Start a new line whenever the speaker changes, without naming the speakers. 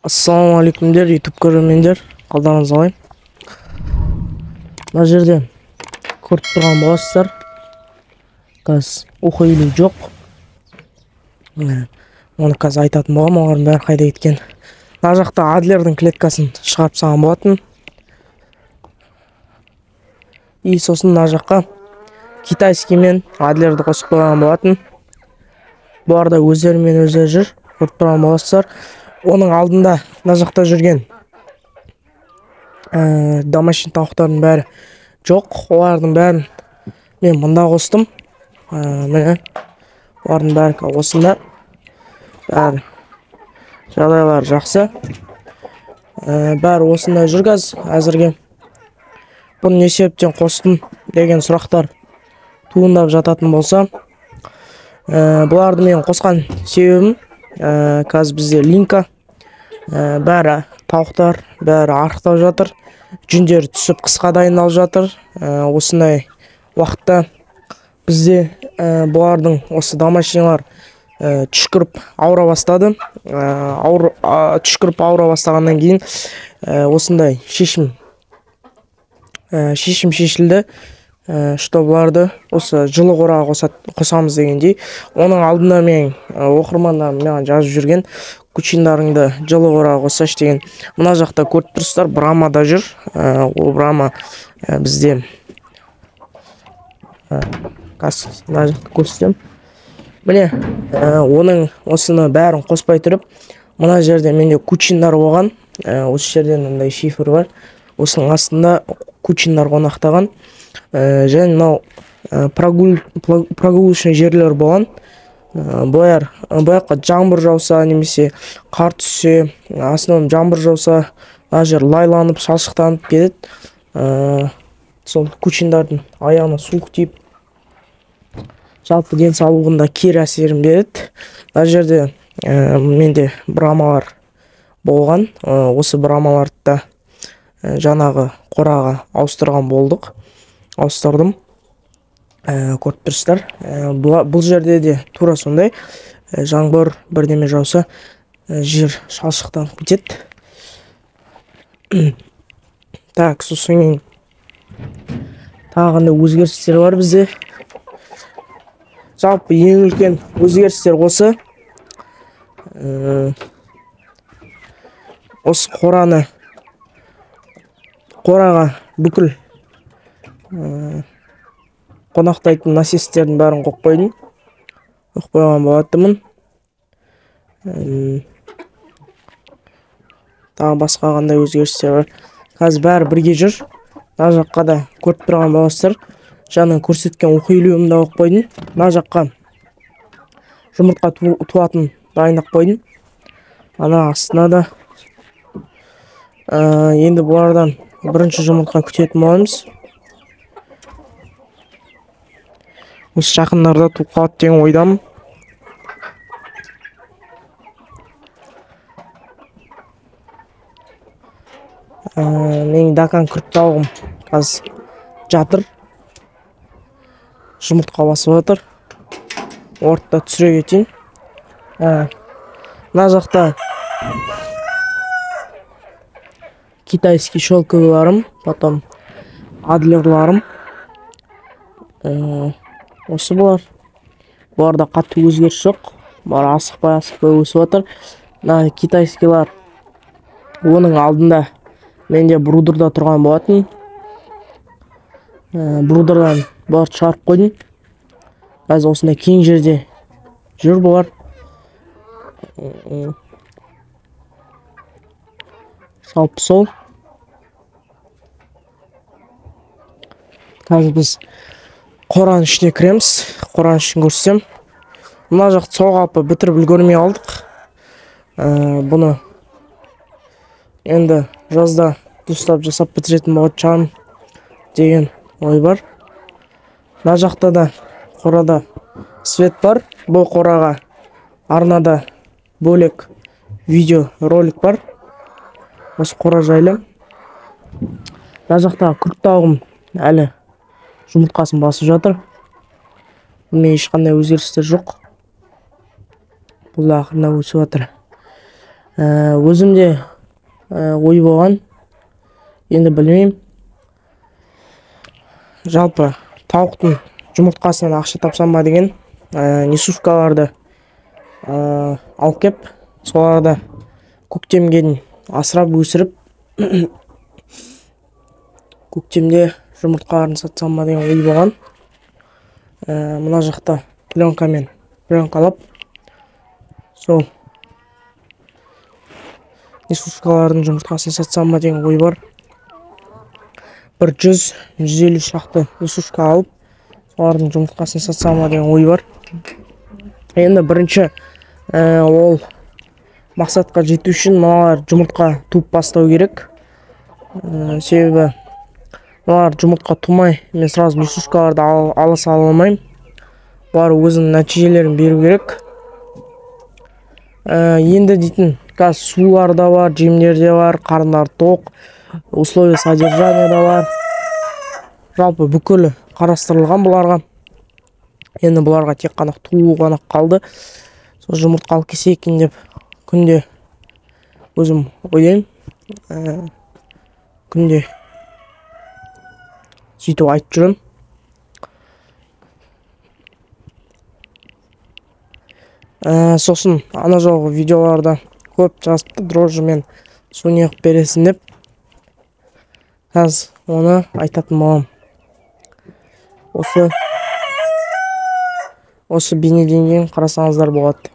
Ассалаумағалейкумдер YouTube көрермендер, қалдарыңыз қалай? Мына жерде көріп тұрған боласыздар. Қазір оқиды жоқ. Оны қазір айтатын боламын, олардың бәрі қайда кеткен. Мына жақта Адлердің клеткасын шығарып салған болатын. И сосын мына жаққа китайский мен Адлерді қосып қойған болатын. Бұларда өздерімен өздері жүр, көріп тұрған боласыздар. Оның алдында мына жақта жүрген домашний тауықтардың бәрі жоқ. Олардың бәрін мен мында қостым. Міне олардың бәрі осында. Бәрі жағдайлары жақсы. Бәрі осында жүр әзірге. Бұны не себептен қостым деген сұрақтар туындап жататын болса, бұларды мен қосқан себебім қазір бізде линка бәрі тауықтар бәрі арықтап жатыр, жүндері түсіп қысқа дайындалып жатыр. Осындай уақытта бізде бұлардың осы домашнилар түшкіріп ауыра бастады. Түшкіріп ауыра бастағаннан кейін осындай шешім шешілді, что бұларды осы жылы қораға қосамыз дегендей. Оның алдында мен оқырмандарым маған жазып жүрген, кучиндарыңды жылы қораға қосашы деген. Мына жақта көріп тұрсыздар, Брамада жүр. Ол Брама бізде мына жақта көрсетем. Міне, оның осыны бәрін қоспай тұрып, мына жерде менде кучиндар болған. Осы жерден мындай шифр бар. Осының астында кучиндар қонақтаған. Және мынау прогулочный жерлер болған. Бұяққа жаңбыр жауса немесе қар түссе, астынан жаңбыр жауса, мына жер лайланып, шалшықтанып кетеді. Сол кучиндардың аяғына суық тиіп, жалпы денсаулығында кері әсерін береді. Мына жерде менде брамалар болған. Осы брамаларды да жаңағы қораға ауыстырған болдық. Ауыстырдым. Көріп тұрсыздар. Бұл жерде де тура сондай. Жаңбыр бірдеме жауса, жер шалшықтанып кетеді. Так, сосын кейін тағында өзгерістер бар бізде. Жалпы ең үлкен өзгерістер осы. Осы қораға бүкіл қонақтайтын насестердің бәрін қойып қойдым. Қойып қойған болатынмын. Тағы басқа қандай өзгерістер бар. Қазір бәрі бірге жүр. Мына жаққа да көріп тұрған боласыздар. Жаңа көрсеткен оқу үйлерімді қойып қойдым. Мына жаққа жұмыртқа туатын дайындап қойдым. Ана астына да. Енді бұлардан бірінші жұмыртқа күтетін боламыз. Осы жақындарда туып қалады деген ойдамын. Менің дакан күрт тауығым қазір жатыр. Жұмыртқа басып жатыр. Ортта түсіре кетейін. Мына жақта китайский шелковыйларым, потом адлерларым. Осы бұлар. Бұларда қатты өзгеріс жоқ. Бұлар асықпай өсіп жатыр. Мына китайскилар оның алдында менде брудерда тұрған болатын. Брудердан бұларды шығарып қойдым. Қазір осындай кең жерде жүр бұлар. Жалпы сол. Қазір біз қораның ішіне кіреміз. Қораның ішін көрсем. Мына жақты сол қалпы бітіріп үлгермей алдық. Бұны енді жазда дұрыстап жасап бітіретін болады шығармын деген ой бар. Мына жақта да қорада свет бар. Бұл қораға арнада бөлек видео ролик бар. Осы қора жайлы. Мына жақта күрт тауығым әлі жұмыртқасын басып жатыр. Мен ешқандай өзгерістер жоқ. Бұл ақырында өсіп жатыр. Өзімде ой болған, енді білмеймін. Жалпы тауықтың жұмыртқасынан ақша тапсам ба деген несушкаларды алып кеп, соларды көктемге дейін асырап өсіріп, көктемде жұмыртқаларын сатсам ба деген ой болған. Мына жақта пленкамен пленкалап, сол несушкалардың жұмыртқасын сатсам ба деген ой бар. Бір 100-150 шақты несушка алып, солардың жұмыртқасын сатсам ба деген ой бар. Енді бірінші ол мақсатқа жету үшін мыналар жұмыртқа туып бастау керек. Себебі мыналар жұмыртқа тумай, мен сразу несушкаларды ала сала алмаймын. Бұлар өзінің нәтижелерін беру керек. Енді дейтін, қазір сулар да бар, жемдер де бар, қарындар тоқ, условия содержания да бар. Жалпы бүкілі қарастырылған бұларға. Енді бұларға тек қана туу ғана қалды. Сол жұмыртқа алып келсе екен деп күнде өзім ойлаймын. Күнде сөйтіп айтып жүрмін. Сосын ана жолғы видеоларда көп жазыпты, дрожжи мен су неғып бересің деп. Қазір оны айтатын боламын. Осы бейнеден кейін қарасаңыздар болады.